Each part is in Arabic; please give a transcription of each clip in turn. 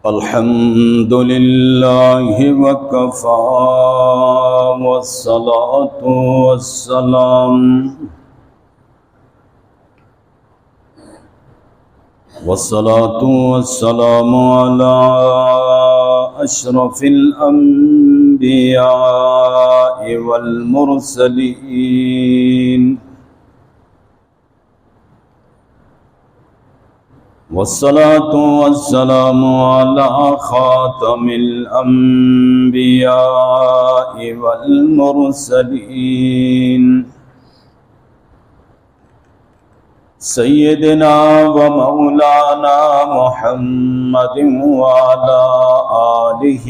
الحمد لله وكفى والصلاة والسلام على أشرف الأنبياء والمرسلين والصلاة والسلام على خاتم الأنبياء والمرسلين سيدنا ومولانا محمد وعلى آله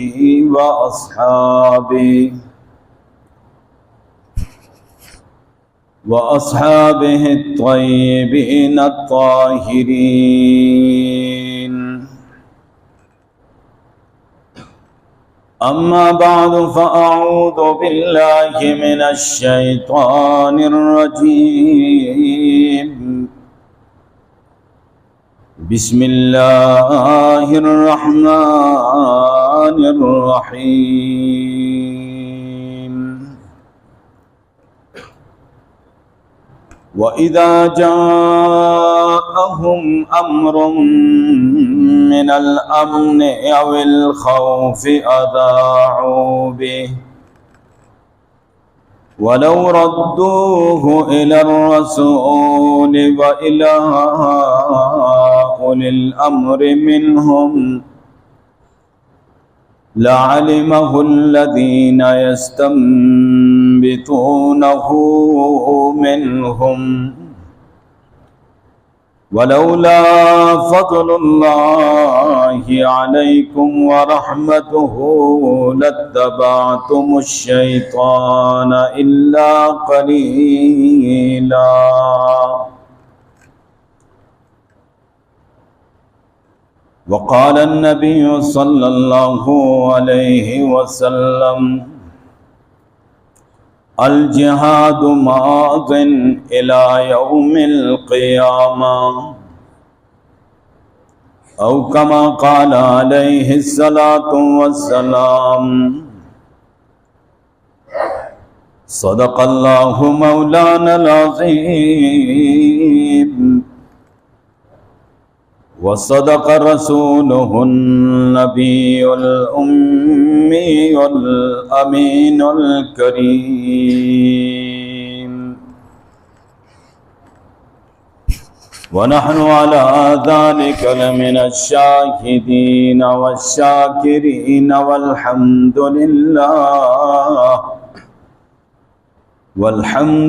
وأصحابه الطيبين الطاهرين. أما بعد فأعوذ بالله من الشيطان الرجيم. بسم الله الرحمن الرحيم. وإذا جاءهم أمر من الأمن أو الخوف أذاعوا به ولو ردوه إلى الرسول وإلى أولي الأمر منهم لعلمه الذين يستنبطونه منهم ولولا فضل الله عليكم ورحمته لاتبعتم الشيطان إلا قليلا. وقال النبي صلى الله عليه وسلم الجهاد ماض إلى يوم القيامة أو كما قال عليه الصلاة والسلام. صدق الله مولانا العظيم وصدق رسوله النبي الأمي الأمين الكريم. ونحن على ذلك لمن الشاهدين والشاكرين والحمد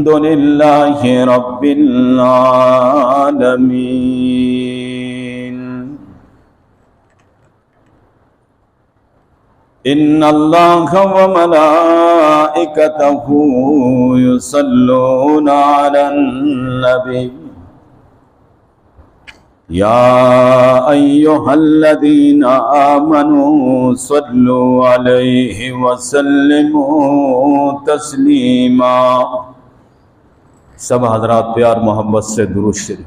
لله رب العالمين. إن الله وملائكته يصلون على النبي يا أيها الذين آمنوا صلوا عليه وسلموا تسلیما. سب حضرات پیار محبت سے درود شریف.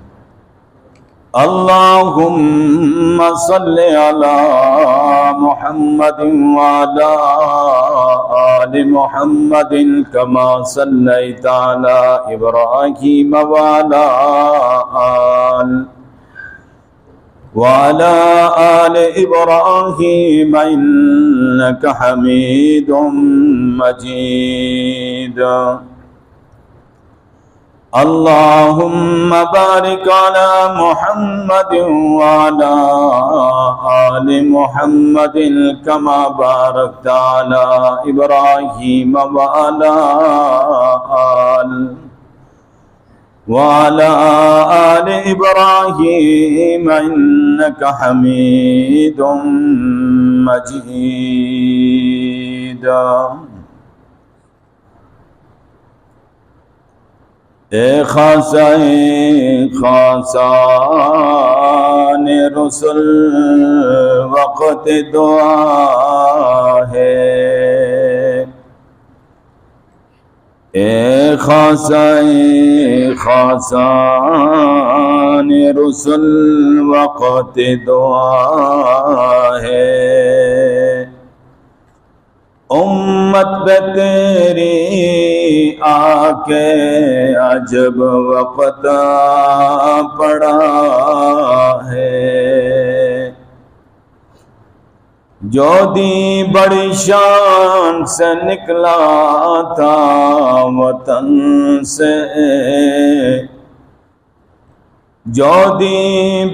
اللهم صل على محمد وعلى آل محمد كما صليت على إبراهيم وعلى آل إبراهيم إنك حميد مجيد. اللهم بارك على محمد وعلى آل محمد كما باركت على إبراهيم وعلى آل إبراهيم إنك حميد مجيد. خاصان رسل وقت دعا ہے. خاصان रुसुल वक़्त दुआ है। उम्मत पे तेरी आके अजब वक़्त पड़ा है। जो दी बड़ी शान से निकला था वतन से, जो दी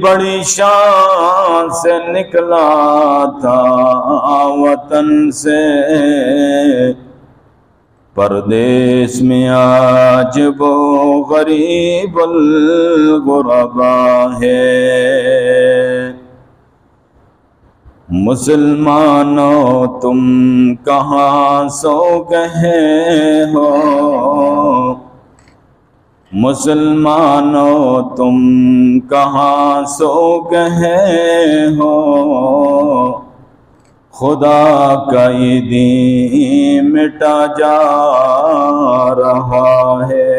बड़ी शान से निकला था वतन से, परदेश में आज वो गरीबुल गुरबा है। मुसलमानों तुम कहाँ सो गए हो, मुसलमानों तुम कहाँ सो गए हो, खुदा का ये दीन मिटा जा रहा है।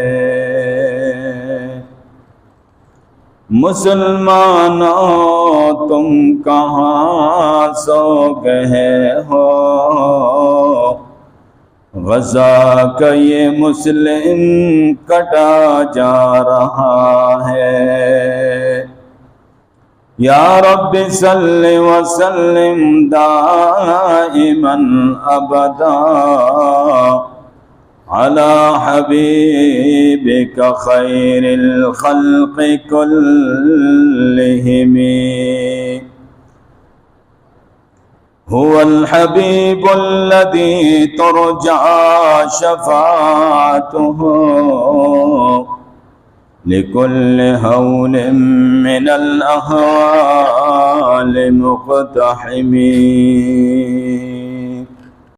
मुसलमानों तुम कहाँ सो गए हो, गज़ा का ये मुस्लिम कटा जा रहा है। या रब्बि सल्लि व सल्लिम दाइमन अबदा अला हबीबिका खैरिल खल्क़ि कुल्लिहिम। हुवल हबीबुल्लज़ी तुरजा शफ़ाअतुहु लिकुल्लि हौलिन मिनल अहवाल मुक़तहिम।